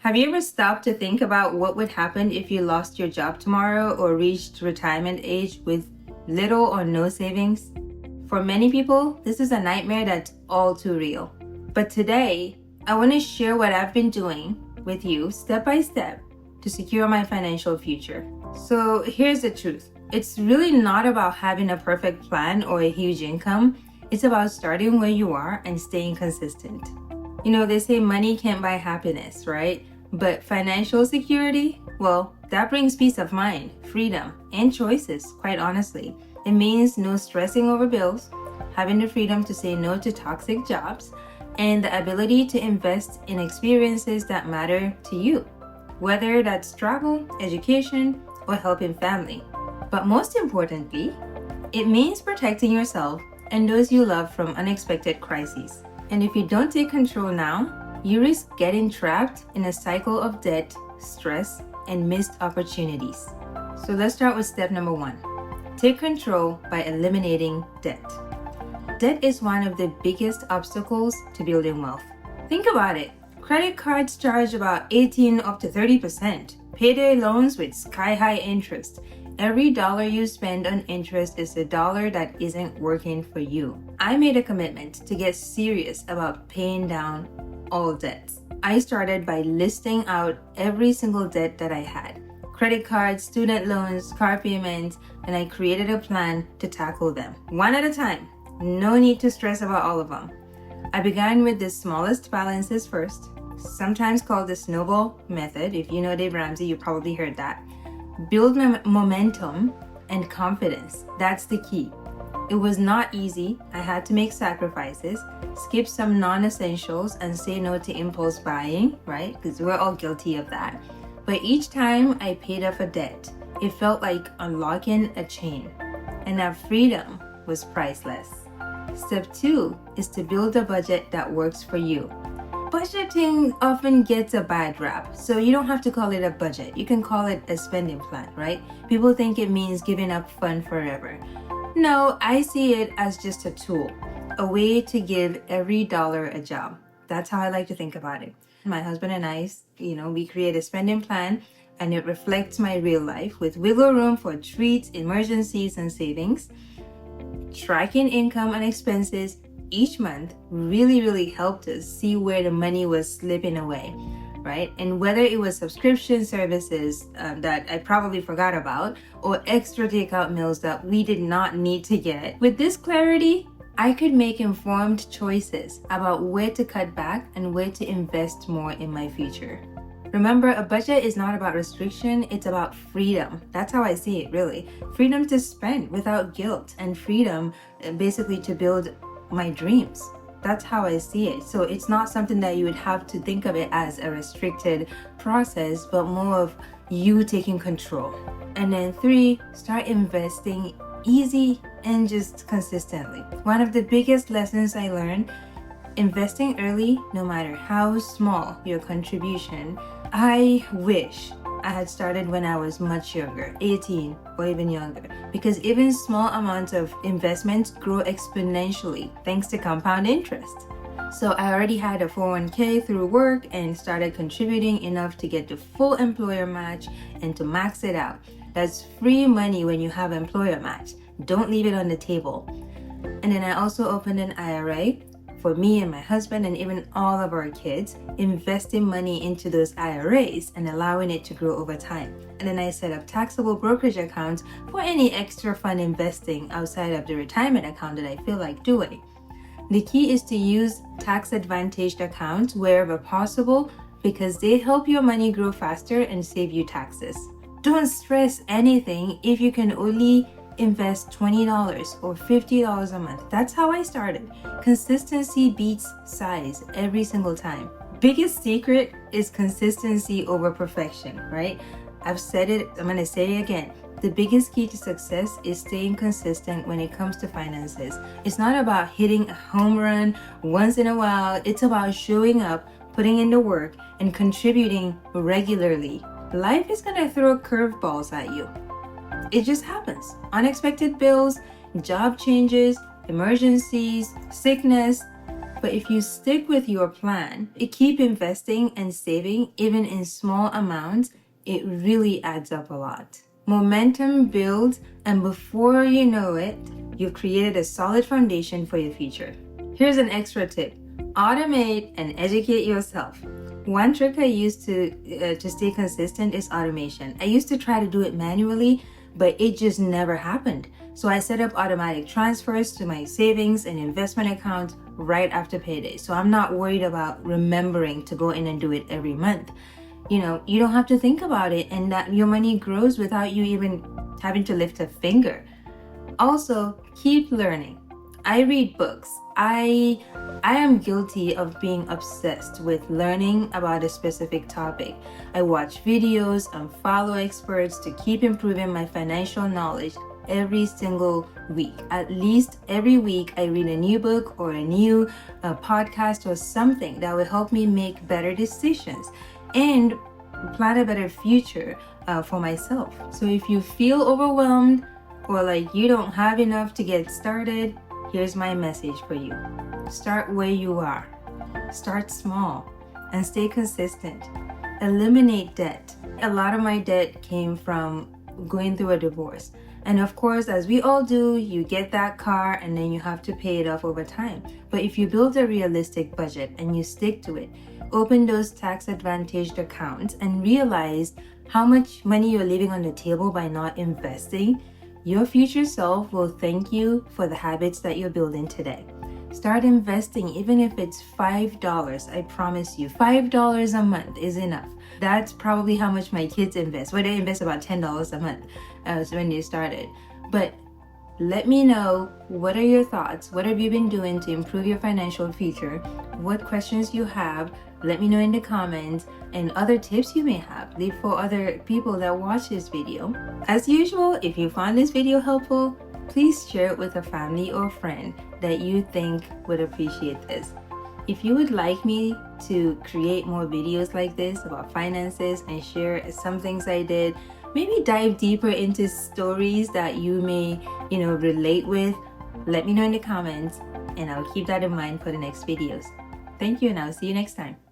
Have you ever stopped to think about what would happen if you lost your job tomorrow or reached retirement age with little or no savings? For many people, this is a nightmare that's all too real. But today, I want to share what I've been doing with you step by step to secure my financial future. So here's the truth. It's really not about having a perfect plan or a huge income. It's about starting where you are and staying consistent. You know, they say money can't buy happiness, right? But financial security, well, that brings peace of mind, freedom, and choices, quite honestly. It means no stressing over bills, having the freedom to say no to toxic jobs, and the ability to invest in experiences that matter to you, whether that's travel, education, or helping family. But most importantly, it means protecting yourself and those you love from unexpected crises. And if you don't take control now, you risk getting trapped in a cycle of debt, stress, and missed opportunities. So let's start with step number 1. Take control by eliminating debt. Debt is one of the biggest obstacles to building wealth. Think about it. Credit cards charge about 18 up to 30%. Payday loans with sky-high interest. Every dollar you spend on interest is a dollar that isn't working for you. I made a commitment to get serious about paying down all debts. I started by listing out every single debt that I had. Credit cards, student loans, car payments, and I created a plan to tackle them. One at a time. No need to stress about all of them. I began with the smallest balances first, sometimes called the snowball method. If you know Dave Ramsey, you probably heard that. Build momentum and confidence. That's the key. It was not easy. I had to make sacrifices, skip some non-essentials, and say no to impulse buying, right? Because we're all guilty of that. But each time I paid off a debt, it felt like unlocking a chain, and that freedom was priceless. Step 2 is to build a budget that works for you. Budgeting often gets a bad rap, so you don't have to call it a budget. You can call it a spending plan, right? People think it means giving up fun forever. No, I see it as just a tool, a way to give every dollar a job. That's how I like to think about it. My husband and I, we create a spending plan, and it reflects my real life with wiggle room for treats, emergencies, and savings. Tracking income and expenses each month really helped us see where the money was slipping away, right? And whether it was subscription services that I probably forgot about, or extra takeout meals that we did not need to get. With this clarity, I could make informed choices about where to cut back and where to invest more in my future. Remember, a budget is not about restriction, it's about freedom. That's how I see it, really. Freedom to spend without guilt, and freedom basically to build my dreams. That's how I see it. So it's not something that you would have to think of it as a restricted process, but more of you taking control. And then 3, start investing easy and just consistently. One of the biggest lessons I learned, investing early, no matter how small your contribution. I wish I had started when I was much younger, 18 or even younger, because even small amounts of investments grow exponentially thanks to compound interest. So I already had a 401k through work and started contributing enough to get the full employer match and to max it out. That's free money when you have employer match. Don't leave it on the table. And then I also opened an IRA for me and my husband and even all of our kids, investing money into those IRAs and allowing it to grow over time. And then I set up taxable brokerage accounts for any extra fun investing outside of the retirement account that I feel like doing. The key is to use tax-advantaged accounts wherever possible because they help your money grow faster and save you taxes. Don't stress anything if you can only invest $20 or $50 a month. That's how I started. Consistency beats size every single time. Biggest secret is consistency over perfection, right? I've said it, I'm going to say it again. The biggest key to success is staying consistent when it comes to finances. It's not about hitting a home run once in a while. It's about showing up, putting in the work, and contributing regularly. Life is going to throw curveballs at you. It just happens. Unexpected bills, job changes, emergencies, sickness. But if you stick with your plan, you keep investing and saving, even in small amounts, it really adds up a lot. Momentum builds, and before you know it, you've created a solid foundation for your future. Here's an extra tip. Automate and educate yourself. One trick I use to stay consistent is automation. I used to try to do it manually, but it just never happened. So I set up automatic transfers to my savings and investment accounts right after payday. So I'm not worried about remembering to go in and do it every month. You don't have to think about it, and that your money grows without you even having to lift a finger. Also, keep learning. I read books. I am guilty of being obsessed with learning about a specific topic. I watch videos and follow experts to keep improving my financial knowledge every single week. At least every week, I read a new book or a new podcast or something that will help me make better decisions and plan a better future for myself. So if you feel overwhelmed or like you don't have enough to get started, here's my message for you. Start where you are. Start small and stay consistent. Eliminate debt. A lot of my debt came from going through a divorce. And of course, as we all do, you get that car and then you have to pay it off over time. But if you build a realistic budget and you stick to it, open those tax advantaged accounts and realize how much money you're leaving on the table by not investing, your future self will thank you for the habits that you're building today. Start investing, even if it's $5. I promise you, $5 a month is enough. That's probably how much my kids invest. Well, they invest about $10 a month when they started. But let me know, what are your thoughts? What have you been doing to improve your financial future? What questions you have? Let me know in the comments, and other tips you may have. Leave for other people that watch this video. As usual, if you found this video helpful, please share it with a family or friend that you think would appreciate this. If you would like me to create more videos like this about finances and share some things I did, maybe dive deeper into stories that you may, relate with, let me know in the comments, and I'll keep that in mind for the next videos. Thank you, and I'll see you next time.